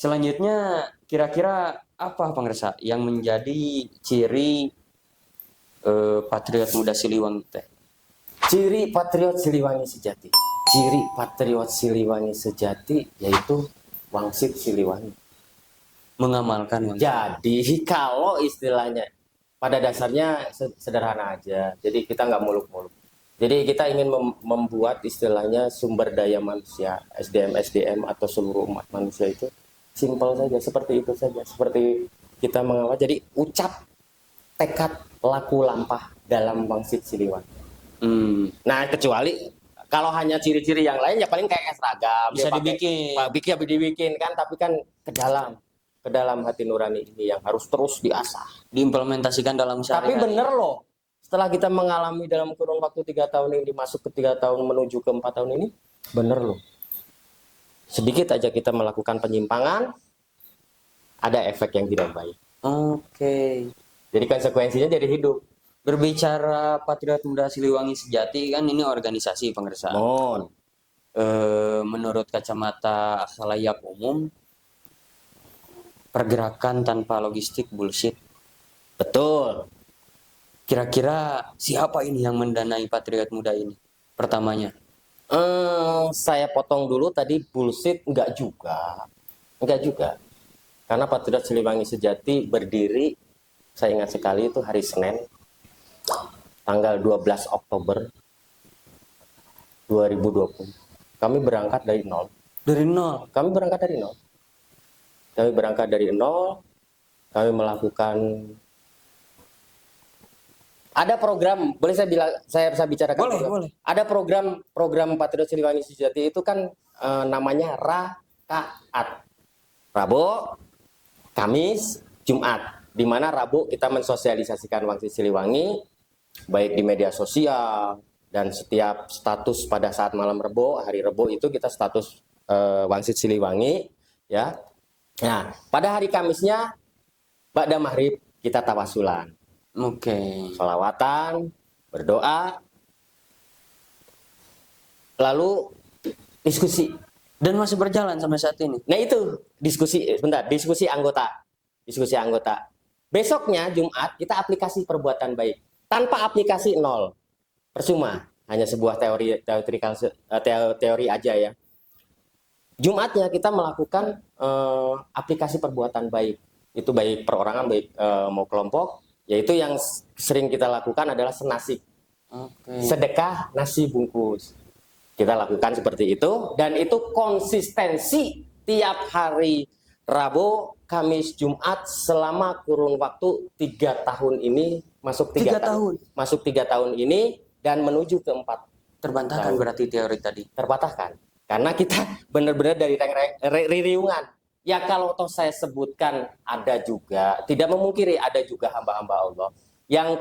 Selanjutnya kira-kira apa Pangresa yang menjadi ciri patriot muda Siliwangi teh? Ciri patriot Siliwangi sejati. Ciri patriot Siliwangi sejati yaitu Wangsit Siliwangi. Mengamalkan Wangsit. Jadi kalau istilahnya pada dasarnya sederhana aja. Jadi kita nggak muluk-muluk. Jadi kita ingin membuat istilahnya sumber daya manusia, SDM atau seluruh umat manusia itu simpel saja, seperti itu saja. Seperti kita mengawal. Jadi ucap, tekad, laku lampah dalam Wangsit Siliwangi. Nah, kecuali kalau hanya ciri-ciri yang lain ya paling kayak seragam bisa dibikin kan, tapi kan ke dalam hati nurani ini yang harus terus diasah, diimplementasikan dalam sehari-hari. Tapi bener loh, setelah kita mengalami dalam kurun waktu 3 tahun ini, masuk ke 3 tahun menuju ke 4 tahun ini, bener loh, sedikit aja kita melakukan penyimpangan, ada efek yang tidak baik. Oke. Jadi konsekuensinya jadi hidup. Berbicara Patriot Muda Siliwangi Sejati kan ini organisasi Pangresa. Menurut kacamata khalayak umum, pergerakan tanpa logistik bullshit. Betul. Kira-kira siapa ini yang mendanai Patriot Muda ini? Pertamanya. Saya potong dulu tadi, bullshit enggak juga. Karena Patriot Siliwangi Sejati berdiri, saya ingat sekali itu hari Senin, tanggal 12 Oktober 2020. Kami berangkat dari nol. Kami berangkat dari nol. Kami melakukan, ada program, boleh saya bisa bicarakan? Boleh. Ada program Patriot Siliwangi Sejati itu kan namanya Rakaat. Rabu, Kamis, Jumat. Di mana Rabu kita mensosialisasikan Wangsit Siliwangi baik di media sosial dan setiap status pada saat malam Rebo, hari Rebo itu kita status Wangsit Siliwangi, ya. Nah, pada hari Kamisnya ba'da maghrib kita tawasulan. Oke. Sholawatan, berdoa, lalu diskusi. Dan masih berjalan sampai saat ini. Nah itu diskusi anggota. Besoknya Jumat kita aplikasi perbuatan baik. Tanpa aplikasi nol, percuma, hanya sebuah teori aja ya. Jumatnya kita melakukan aplikasi perbuatan baik, itu baik perorangan, baik mau kelompok, yaitu yang sering kita lakukan adalah senasib, sedekah nasi bungkus. Kita lakukan seperti itu, dan itu konsistensi tiap hari Rabu, Kamis, Jumat selama kurun waktu 3 tahun ini, masuk 3 tahun ini dan menuju ke 4. Terbantahkan berarti teori tadi. Terbantahkan. Karena kita benar-benar dari ririungan. Ya kalau toh saya sebutkan, ada juga, tidak memungkiri ada juga hamba-hamba Allah yang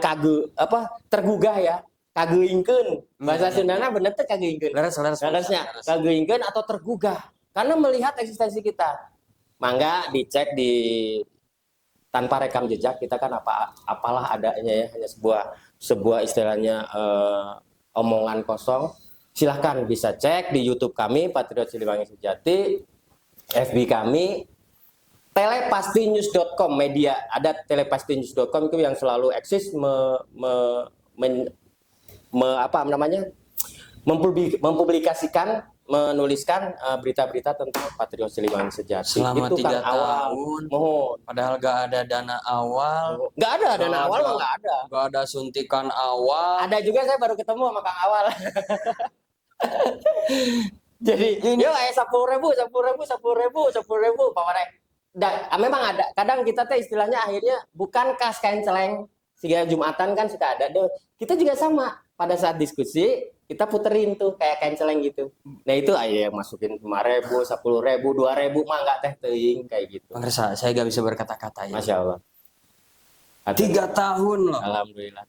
tergugah ya, kageingkeun. Bahasa Sundana bener teh kageingkeun. Leresnya kageingkeun atau tergugah karena melihat eksistensi kita. Mangga dicek tanpa rekam jejak, kita kan apalah adanya ya, hanya sebuah istilahnya omongan kosong. Silahkan bisa cek di YouTube kami Patriot Siliwangi Sejati, FB kami, telepastinews.com, media ada telepastinews.com itu yang selalu eksis mempublikasikan, menuliskan berita-berita tentang Patriot Siliwangi Sejati. Selama itu 3 kan tahun, padahal gak ada dana awal. Gak ada dana awal, gak ada. Gak ada suntikan awal. Ada juga, saya baru ketemu sama Kang Awal. Jadi, yuk 10.000, Pak Warek. Memang ada. Kadang kita teh istilahnya akhirnya bukan kas kain celeng. Sehingga Jumatan kan suka ada. Kita juga sama. Pada saat diskusi, kita puterin tuh kayak kain celeng gitu. Nah itu aja yang masukin 5.000, 10.000, 2.000 mah nggak teh teuing kayak gitu. Pangresa, saya gak bisa berkata-kata ya. Masya Allah. 3 tahun loh. Alhamdulillah.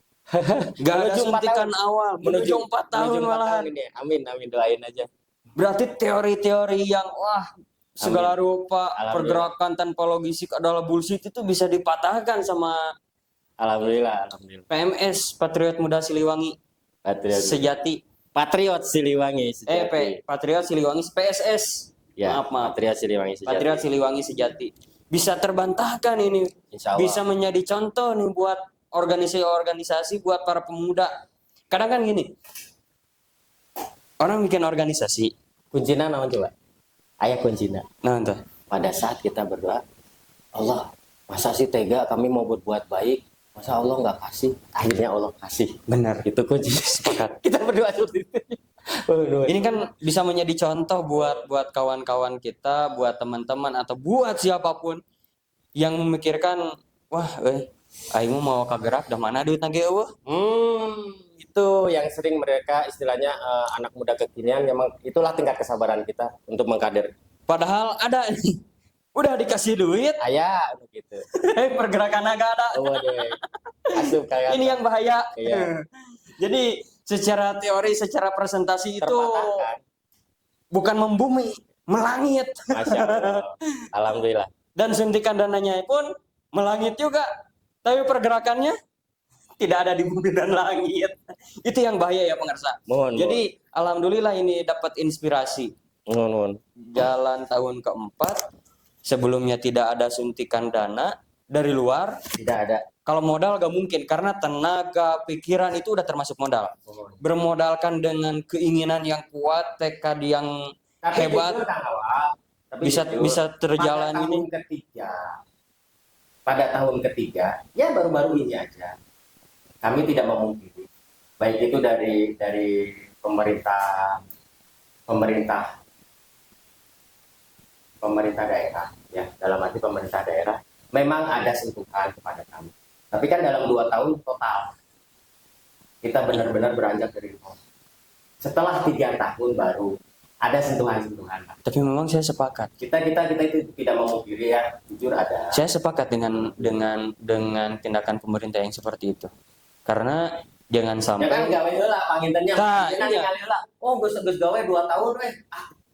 Gak ada suntikan awal. Menuju 4 tahun malahan. Amin, doain aja. Berarti teori-teori yang segala rupa pergerakan tanpa logistik adalah bullshit itu bisa dipatahkan sama Alhamdulillah. PMS, Patriot Muda Siliwangi Sejati. Patriot Siliwangi Sejati. Patriot Siliwangi PSS. Ya, Maaf. Patriot Siliwangi Sejati. Patriot Siliwangi Sejati. Bisa terbantahkan ini. Insya Allah. Bisa menjadi contoh nih buat organisasi-organisasi, buat para pemuda. Kadang kan gini, orang bikin organisasi. Kuncinya naon coba? Ayah kuncinya. Nah, entah. Pada saat kita berdoa, Allah, masa sih tega kami mau berbuat baik, masa Allah nggak kasih? Akhirnya Allah kasih. Benar. Itu kunci. Sepakat. Kita berdoa seperti itu. Ini kan bisa menjadi contoh buat kawan-kawan kita, buat teman-teman atau buat siapapun yang memikirkan, wah, aing mau kagerak dah mana duit nage eueuh. Itu yang sering mereka istilahnya anak muda kekinian, memang itulah tingkat kesabaran kita untuk mengkader. Padahal ada nih. Udah dikasih duit, Ayah begitu. pergerakan agak ada. Oh, asup kayak Ini yang bahaya. Iya. Jadi secara teori, secara presentasi itu terpatahkan. bukan membumi, melangit. Masya Allah. Alhamdulillah. Dan suntikan dananya pun melangit juga. Tapi pergerakannya tidak ada di bumi dan langit. Itu yang bahaya ya pengarsa. Jadi alhamdulillah ini dapat inspirasi. Jalan tahun keempat, sebelumnya tidak ada suntikan dana dari luar. Tidak ada. Kalau modal gak mungkin, karena tenaga, pikiran itu udah termasuk modal. Bermodalkan dengan keinginan yang kuat, tekad yang hebat, bisa terjalan ini. Pada tahun ketiga, ya baru-baru ini aja, kami tidak memungkiri, baik itu dari pemerintah daerah, ya, dalam arti pemerintah daerah memang ada sentuhan kepada kami. Tapi kan dalam 2 tahun total kita benar-benar beranjak dari nol. Setelah 3 tahun baru ada sentuhan-sentuhan. Tapi memang saya sepakat. Kita itu tidak memungkiri, ya, jujur ada. Saya sepakat dengan tindakan pemerintah yang seperti itu. Karena jangan sampai. Ya kan gawe heula pangintennya. Nah, iya. Oh, geus gawe 2 tahun weh.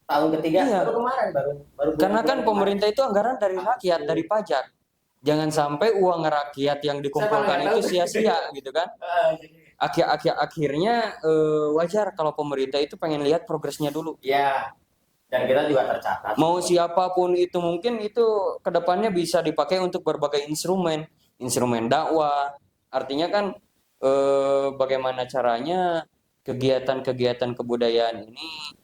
Tahun ketiga iya. baru kemarin baru. Karena kan pemerintah itu anggaran dari rakyat, dari pajak. Jangan sampai uang rakyat yang dikumpulkan itu sia-sia gitu kan. Akhirnya wajar kalau pemerintah itu pengen lihat progresnya dulu. Ya. Dan kita juga tercatat. Mau siapapun itu mungkin itu kedepannya bisa dipakai untuk berbagai instrumen dakwah. Artinya kan bagaimana caranya kegiatan-kegiatan kebudayaan ini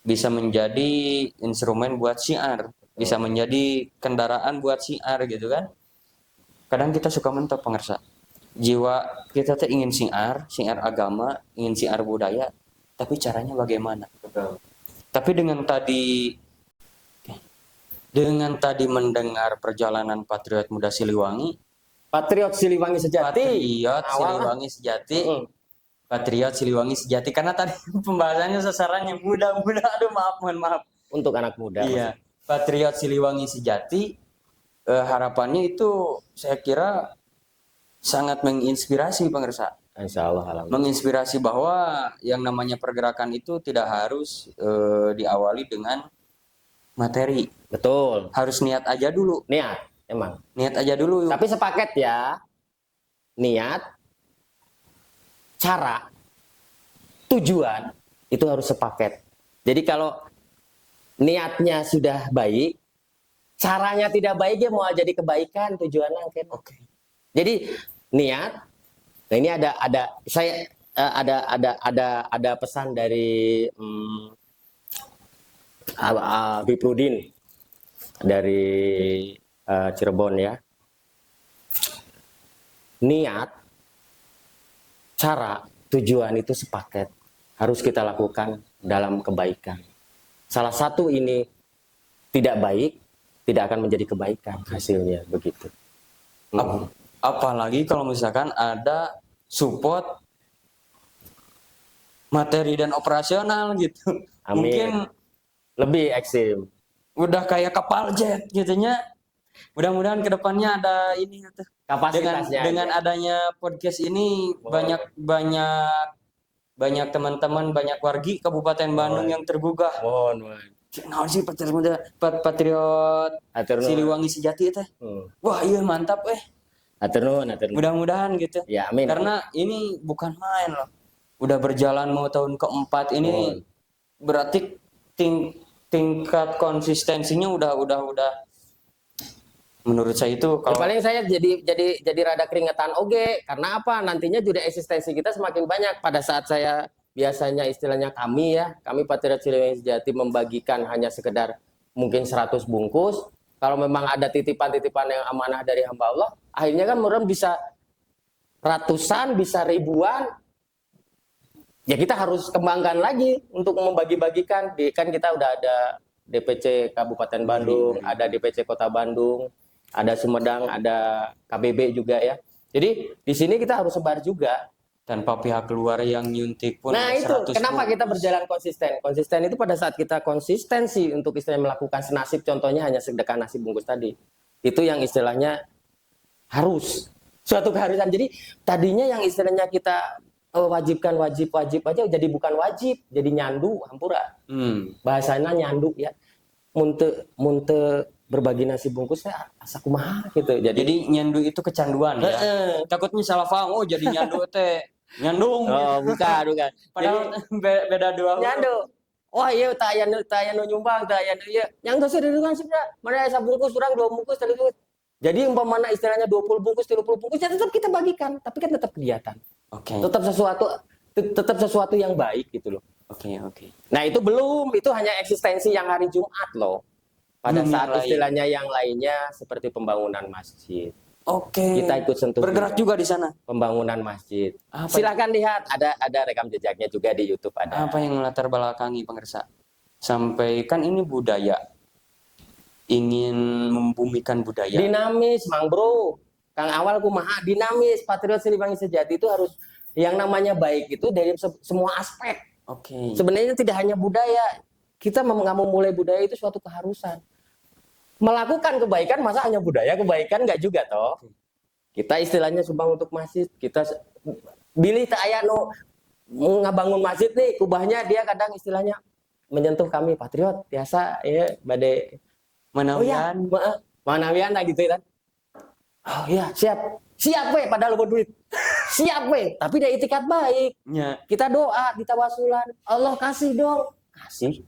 bisa menjadi instrumen buat syiar, bisa menjadi kendaraan buat syiar gitu kan. Kadang kita suka mentok pengersa. Jiwa kita tuh ingin syiar agama, ingin syiar budaya, tapi caranya bagaimana? Betul. Tapi dengan tadi mendengar perjalanan Patriot Muda Siliwangi, Patriot Siliwangi Sejati. Patriot Siliwangi Sejati, karena tadi pembahasannya sasarannya muda-muda. Aduh, mohon maaf. Untuk anak muda. Iya, Patriot Siliwangi Sejati, harapannya itu saya kira sangat menginspirasi pengersa. Insya Allah. Menginspirasi bahwa yang namanya pergerakan itu tidak harus diawali dengan materi. Betul. Harus niat aja dulu. Emang. Niat aja dulu. Tapi sepaket ya. Niat, cara, tujuan itu harus sepaket. Jadi kalau niatnya sudah baik, caranya tidak baik, ya mau jadi kebaikan tujuannya. Oke. Jadi niat. Nah, ini ada pesan dari Biprudin dari Cirebon ya. Niat, cara, tujuan itu sepaket. Harus kita lakukan dalam kebaikan. Salah satu ini tidak baik, tidak akan menjadi kebaikan hasilnya begitu. Apalagi kalau misalkan ada support materi dan operasional gitu. Amin. Mungkin lebih ekstrim. Udah kayak kapal jet gitunya. Mudah-mudahan kedepannya ada ini gitu. Kapasitasnya dengan adanya podcast ini banyak teman-teman, banyak wargi Kabupaten Bandung yang tergugah. Nah sih Patriot Siliwangi Sejati teh. Wah iya mantap Mudah-mudahan gitu. Ya, amin. Karena ini bukan main loh. Udah berjalan mau tahun keempat ini berarti tingkat konsistensinya udah menurut saya itu Ya, kalau paling saya jadi rada keringetan oge karena apa? Nantinya juga eksistensi kita semakin banyak. Pada saat saya biasanya istilahnya kami Patriot Siliwangi Sejati membagikan hanya sekedar mungkin 100 bungkus. Kalau memang ada titipan-titipan yang amanah dari hamba Allah, akhirnya kan mudah bisa ratusan, bisa ribuan. Ya kita harus kembangkan lagi untuk membagi-bagikan. Kan kita udah ada DPC Kabupaten Bandung, ada DPC Kota Bandung, ada Sumedang, ada KBB juga ya. Jadi di sini kita harus sebar juga. tanpa pihak luar yang nyuntik pun Nah itu 100 kenapa kita bungkus. berjalan konsisten. Konsisten itu pada saat kita konsistensi untuk istilahnya melakukan senasib, contohnya hanya sedekah nasi bungkus tadi. Itu yang istilahnya harus suatu keharusan. Jadi tadinya yang istilahnya kita wajibkan wajib aja jadi bukan wajib, jadi nyandu hampura. Bahasanya nyandu ya. Munte berbagi nasi bungkusnya asa kumaha gitu. Jadi nyandu itu kecanduan ya. Takutnya salah paham, oh jadi nyandu teh nyandung. Oh, bukan. Padahal Jadi, beda dua huruf. nyandu. Wah iya tak aya nu nyumbang, tak aya ieu. Yang geus dirugan sudah. Mana aya sabungkus urang 2 bungkus 3 bungkus. Jadi umpamana istilahnya 20 bungkus, 30 bungkus ya tetap kita bagikan, tapi kan tetap kegiatan. Oke. Tetap sesuatu yang baik gitu loh. Oke. Nah, itu belum, itu hanya eksistensi yang hari Jumat loh. Pada Yang saat lain. istilahnya yang lainnya seperti pembangunan masjid. Oke. Kita ikut sentuh bergerak juga di sana. pembangunan masjid. Apa Silakan lihat, ada rekam jejaknya juga di YouTube ada. Apa yang melatar belakangi pemirsa? Sampai kan ini budaya. Ingin membumikan budaya. Dinamis, Mang Bro. Kang Awal kumaha dinamis. Patriot Siliwangi Sejati itu harus yang namanya baik itu dari semua aspek. Oke. Sebenarnya tidak hanya budaya. Kita nggak mau mulai budaya itu suatu keharusan. Melakukan kebaikan masa hanya budaya kebaikan nggak juga toh. Kita istilahnya sumbang untuk masjid. Kita bilih tak aya nu ngabangun masjid nih, kubahnya dia kadang istilahnya menyentuh kami Patriot biasa ya badai. Oh ya, Manawian. manawian lah gitu kan. Oh ya, siap we padahal lupa duit. Siap we, tapi ada itikat baik. Ya. Kita doa, kita wasulan. Allah kasih dong. Kasih.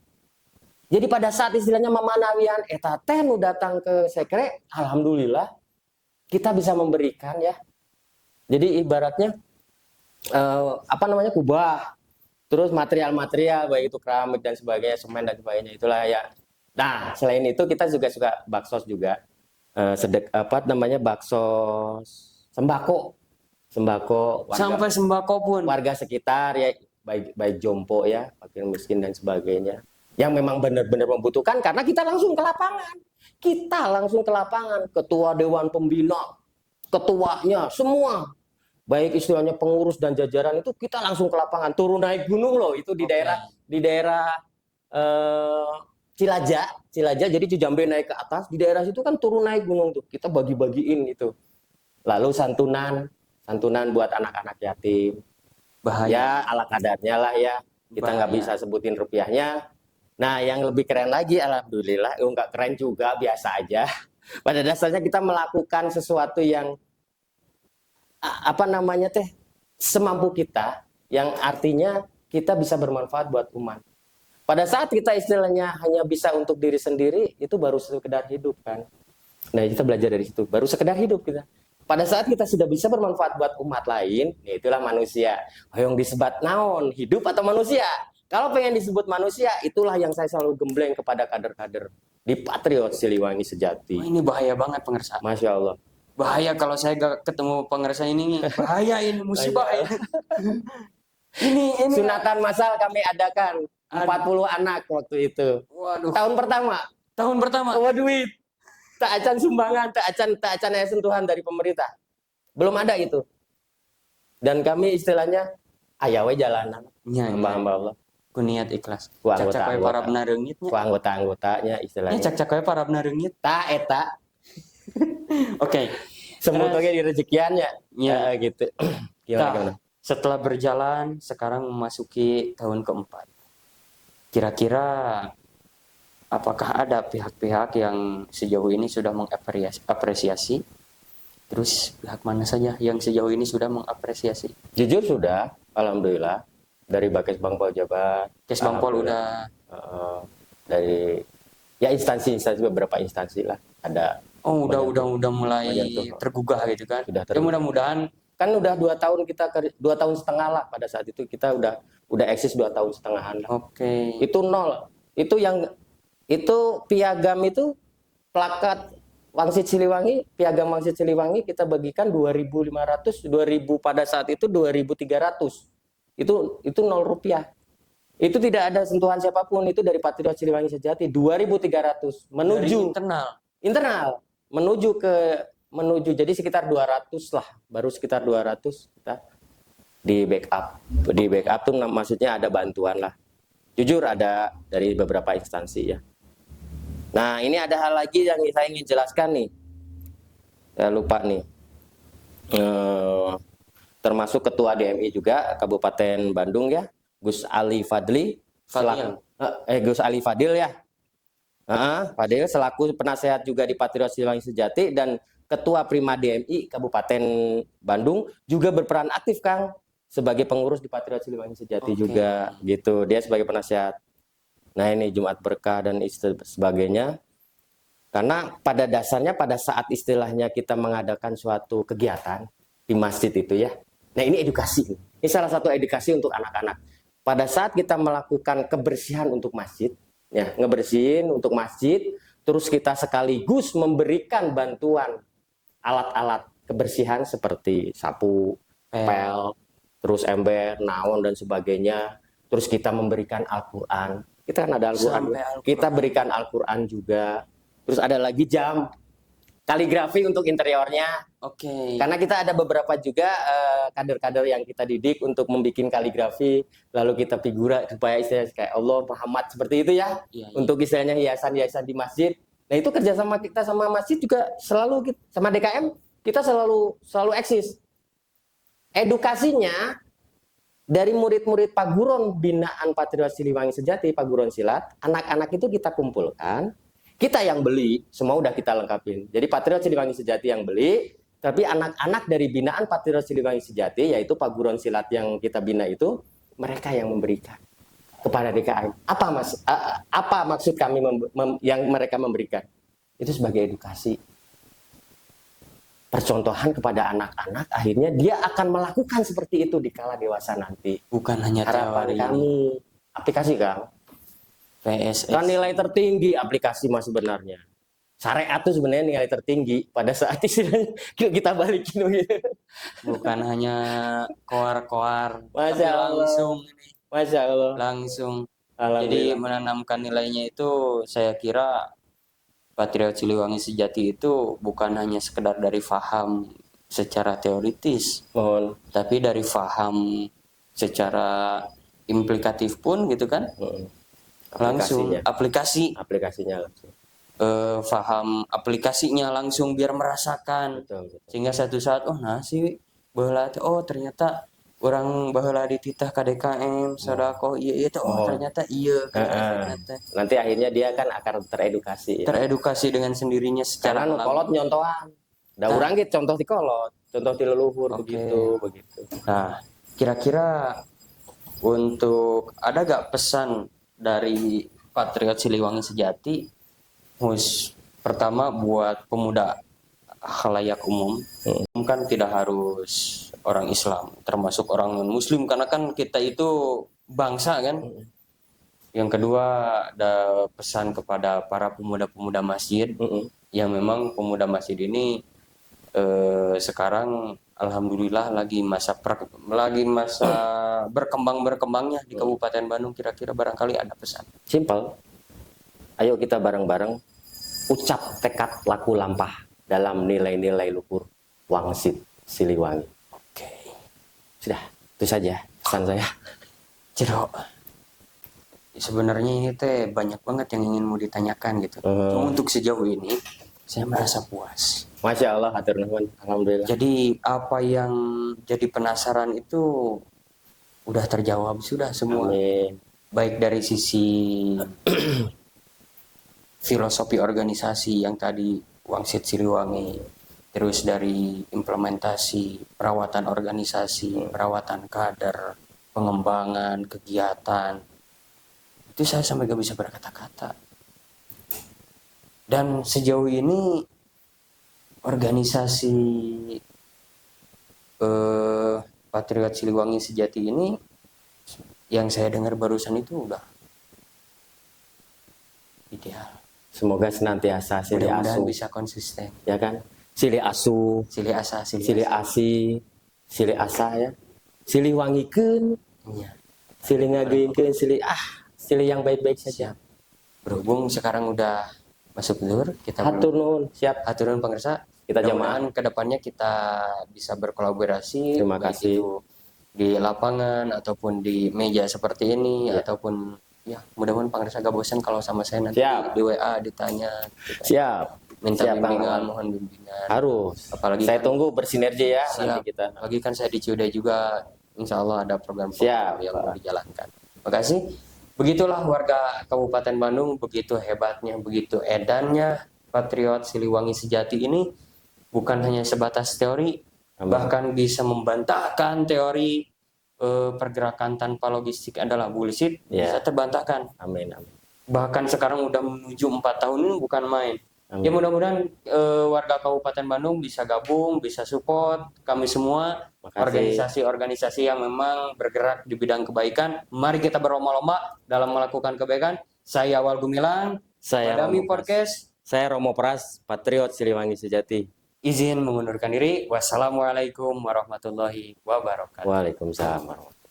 Jadi pada saat istilahnya mamanawian eta teh nu datang ke sekre, alhamdulillah kita bisa memberikan ya. Jadi ibaratnya kubah, terus material-material baik itu keramik dan sebagainya, semen dan sebagainya itulah ya. Nah, selain itu kita juga suka baksos juga. Baksos sembako warga, Sampai sembako pun. warga sekitar ya, baik jompo ya, fakir miskin dan sebagainya yang memang benar-benar membutuhkan karena kita langsung ke lapangan, ketua dewan pembina, ketuanya semua baik istilahnya pengurus dan jajaran itu kita langsung ke lapangan, turun naik gunung loh itu di daerah Cilaja, jadi Cijambe naik ke atas, di daerah situ kan turun naik gunung tuh, kita bagi-bagiin itu. Lalu santunan buat anak-anak yatim. Bahaya. Ya ala kadarnya lah ya, kita nggak bisa sebutin rupiahnya. Nah yang lebih keren lagi, alhamdulillah, nggak keren juga, biasa aja. Pada dasarnya kita melakukan sesuatu yang semampu kita, yang artinya kita bisa bermanfaat buat umat. Pada saat kita istilahnya hanya bisa untuk diri sendiri, itu baru sekedar hidup kan. Nah kita belajar dari situ, baru sekedar hidup kita. Pada saat kita sudah bisa bermanfaat buat umat lain, ya itulah manusia. Yang disebut naon, hidup atau manusia? Kalau pengen disebut manusia, itulah yang saya selalu gembleng kepada kader-kader di Patriot Siliwangi Sejati. Ini bahaya banget pemirsa. Masya Allah. Bahaya kalau saya gak ketemu pemirsa ini. Bahaya ini, musibah ya. Ini Sunatan massal kami adakan. 40 anak waktu itu. Waduh. Tahun pertama. Oh, duit. Tak acan sumbangan, tak acan sentuhan dari pemerintah. Belum ada itu. Dan kami istilahnya ayawe jalanan. Hamba-hamba Allah. Ku niat ikhlas. Ku Cak-cak para benareungitnya. Ku anggota-anggotanya istilahnya. Cak-cak para benareungit. Ta eta. Oke. Semut oge di rezekiannya. Ya gitu. Gimana? Setelah berjalan, sekarang memasuki tahun keempat. Kira-kira apakah ada pihak-pihak yang sejauh ini sudah mengapresiasi? Terus pihak mana saja yang sejauh ini sudah mengapresiasi? Jujur sudah, alhamdulillah. Dari Bakes Bangpol Jabar. Kes Bangpol udah. dari ya instansi beberapa instansi lah ada Oh, udah mulai menyentuh. tergugah gitu kan. Sudah Ya tergugah. mudah-mudahan Kan udah 2 tahun kita 2 tahun setengah lah pada saat itu kita udah eksis 2 tahun setengahan lah. oke. Itu nol. Itu piagam itu plakat Wangsit Siliwangi, piagam Wangsit Siliwangi kita bagikan 2.500, 2.000 pada saat itu 2.300. Itu 0 rupiah. Itu tidak ada sentuhan siapapun, itu dari Patriot Siliwangi Sejati 2.300 Dari menuju internal. menuju jadi sekitar 200 lah, baru sekitar 200 kita di backup. Di backup tuh maksudnya ada bantuan lah. Jujur ada dari beberapa instansi ya. Nah, ini ada hal lagi yang saya ingin jelaskan nih. Saya lupa nih. Termasuk Ketua DMI juga Kabupaten Bandung ya, Gus Ali Fadli. Gus Ali Fadil ya. Fadil selaku penasehat juga di Patriot Siliwangi Sejati dan Ketua Prima DMI Kabupaten Bandung juga berperan aktif Kang sebagai pengurus di Patriot Siliwangi Sejati juga gitu. Dia sebagai penasehat. Nah, ini Jumat Berkah dan sebagainya. Karena pada dasarnya pada saat istilahnya kita mengadakan suatu kegiatan di masjid itu ya. Nah, ini edukasi. Ini salah satu edukasi untuk anak-anak. Pada saat kita melakukan kebersihan untuk masjid, ya, ngebersihin untuk masjid, terus kita sekaligus memberikan bantuan alat-alat kebersihan seperti sapu, pel, terus ember, naon dan sebagainya. Terus kita memberikan Al-Qur'an. Kita kan ada Al-Qur'an. Kita berikan Al-Qur'an juga. Terus ada lagi jam kaligrafi untuk interiornya. Karena kita ada beberapa juga kader-kader yang kita didik untuk membuat kaligrafi, lalu kita figura supaya istilahnya kayak Allah, Muhammad seperti itu ya. Untuk istilahnya hiasan-hiasan di masjid. Nah, itu kerjasama kita sama masjid juga selalu sama DKM kita selalu eksis. Edukasinya dari murid-murid paguron binaan Patriot Siliwangi Sejati, paguron silat, anak-anak itu kita kumpulkan. Kita yang beli, semua udah kita lengkapin. Jadi Patriot Siliwangi Sejati yang beli, tapi anak-anak dari binaan Patriot Siliwangi Sejati, yaitu paguron silat yang kita bina itu, mereka yang memberikan kepada DKM. Apa maksud kami yang mereka memberikan? Itu sebagai edukasi. Percontohan kepada anak-anak, akhirnya dia akan melakukan seperti itu di kala dewasa nanti. Bukan hanya harapan teori. kami. Aplikasi Kang. PSS. Kan nilai tertinggi aplikasi mas sebenarnya. Syariat itu sebenarnya nilai tertinggi pada saat istilahnya kita balikin gitu. Bukan hanya koar-koar, Masya Allah. langsung ini. Masya Allah. Langsung. Jadi menanamkan nilainya itu saya kira Patriot Siliwangi Sejati itu bukan hanya sekedar dari faham secara teoritis, tapi dari faham secara implikatif pun gitu kan. Langsung aplikasinya langsung. Faham aplikasinya langsung biar merasakan. Betul. Sehingga satu saat sih baheula ternyata orang baheula di titah KDKM sodaqoh iya itu ternyata iya ternyata. Nanti akhirnya dia kan akan teredukasi dengan sendirinya secara alami. Kolot nyontohan. Urang gitu contoh di kolot, contoh di leluhur begitu. Nah, kira-kira untuk ada gak pesan dari Patriot Siliwangi Sejati pertama buat pemuda khalayak umum, kan tidak harus orang Islam, termasuk orang non Muslim karena kan kita itu bangsa kan. Yang kedua ada pesan kepada para pemuda-pemuda masjid yang memang pemuda masjid ini sekarang alhamdulillah lagi masa berkembangnya di Kabupaten Bandung. Kira-kira barangkali ada pesan. Simpel. Ayo kita bareng-bareng ucap tekad laku lampah dalam nilai-nilai luhur Wangsit Siliwangi. Sudah, itu saja pesan saya. Ciro. Sebenarnya ini banyak banget yang ingin mau ditanyakan gitu. Cuma untuk sejauh ini saya merasa puas. Masya Allah, hatur nuhun. Alhamdulillah. Jadi apa yang jadi penasaran itu udah terjawab sudah semua. Amin. Baik dari sisi filosofi organisasi yang tadi Wangsit Siliwangi, terus dari implementasi perawatan organisasi, perawatan kader, pengembangan kegiatan. Itu saya sampai gak bisa berkata-kata. Dan sejauh ini organisasi Patriot Siliwangi Sejati ini yang saya dengar barusan itu udah ideal. Semoga senantiasa silih Mudah-mudahan asu, bisa konsisten. ya kan? Silih asu, Silih asa, silih asi, silih asa ya. Silih wangikeun, Iya. silih ngageukeun, silih yang baik-baik saja. Berhubung sekarang udah masuk zuhur, kita Hatur nuhun, siap. aturan pemirsa. Kita Mudah-mudahan jamaah. kedepannya kita bisa berkolaborasi, Terima baik kasih. itu di lapangan ataupun di meja seperti ini, Ya. ataupun ya mudah-mudahan pemirsa gak bosan kalau sama saya nanti Siap. di WA ditanya, kita Siap. minta Siap, Bang bimbingan, Ahmad. mohon bimbingan. Harus. Apalagi Saya kan- tunggu bersinergi ya Siap. nanti kita. Lagi kan saya di Ciudai juga, insya Allah ada program Siap, yang Pak. mau dijalankan. Makasih. Begitulah warga Kabupaten Bandung, begitu hebatnya, begitu edannya Patriot Siliwangi Sejati ini bukan hanya sebatas teori, Amin. bahkan bisa membantahkan teori pergerakan tanpa logistik adalah bullshit, Ya. bisa terbantahkan. Amin, amin. Bahkan sekarang udah menuju 4 tahun ini bukan main. Amin. Ya mudah-mudahan warga Kabupaten Bandung bisa gabung, bisa support kami semua, Makasih. organisasi-organisasi yang memang bergerak di bidang kebaikan. Mari kita berlomba-lomba dalam melakukan kebaikan. Saya Awal Gumilang, Saya Madami Romo Pras. Podcast, Saya Romo Pras, Patriot Siliwangi Sejati. izin mengundurkan diri. Wassalamualaikum warahmatullahi wabarakatuh. Waalaikumsalam warahmatullahi wabarakatuh.